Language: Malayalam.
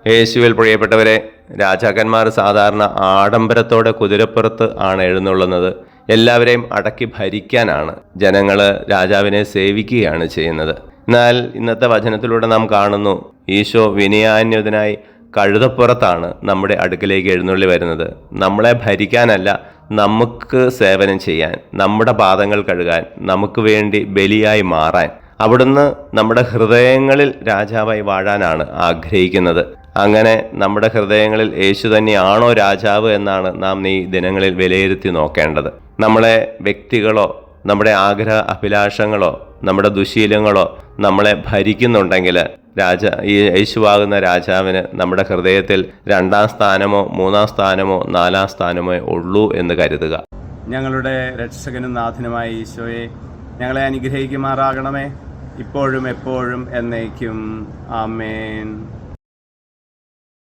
യേശുവിൽ പ്രിയപ്പെട്ടവരെ, രാജാക്കന്മാർ സാധാരണ ആഡംബരത്തോടെ കുതിരപ്പുറത്ത് ആണ് എഴുന്നള്ളുന്നത്. എല്ലാവരെയും അടക്കി ഭരിക്കാനാണ്. ജനങ്ങൾ രാജാവിനെ സേവിക്കുകയാണ് ചെയ്യുന്നത്. എന്നാൽ ഇന്നത്തെ വചനത്തിലൂടെ നാം കാണുന്നു, ഈശോ വിനയാന്വിതനായി കഴുതപ്പുറത്താണ് നമ്മുടെ അടുക്കിലേക്ക് എഴുന്നള്ളി വരുന്നത്. നമ്മളെ ഭരിക്കാനല്ല, നമുക്ക് സേവനം ചെയ്യാൻ, നമ്മുടെ പാദങ്ങൾ കഴുകാൻ, നമുക്ക് വേണ്ടി ബലിയായി മാറാൻ. അവിടുന്ന് നമ്മുടെ ഹൃദയങ്ങളിൽ രാജാവായി വാഴാനാണ് ആഗ്രഹിക്കുന്നത്. അങ്ങനെ നമ്മുടെ ഹൃദയങ്ങളിൽ യേശു തന്നെയാണോ രാജാവ് എന്നാണ് നാം ഈ ദിനങ്ങളിൽ വിലയിരുത്തി നോക്കേണ്ടത്. നമ്മളെ വ്യക്തികളോ നമ്മുടെ ആഗ്രഹ അഭിലാഷങ്ങളോ നമ്മുടെ ദുശീലങ്ങളോ നമ്മളെ ഭരിക്കുന്നുണ്ടെങ്കിൽ ഈ യേശുവാകുന്ന രാജാവിന് നമ്മുടെ ഹൃദയത്തിൽ 2ാം സ്ഥാനമോ 3ാം സ്ഥാനമോ 4ാം സ്ഥാനമോ ഉള്ളൂ എന്ന് കരുതുക. ഞങ്ങളുടെ രക്ഷകനും നാഥനുമായ ഈശോയെ, ഞങ്ങളെ അനുഗ്രഹിക്കുമാറാകണമേ, ഇപ്പോഴും എപ്പോഴും എന്നേക്കും. ആമേൻ.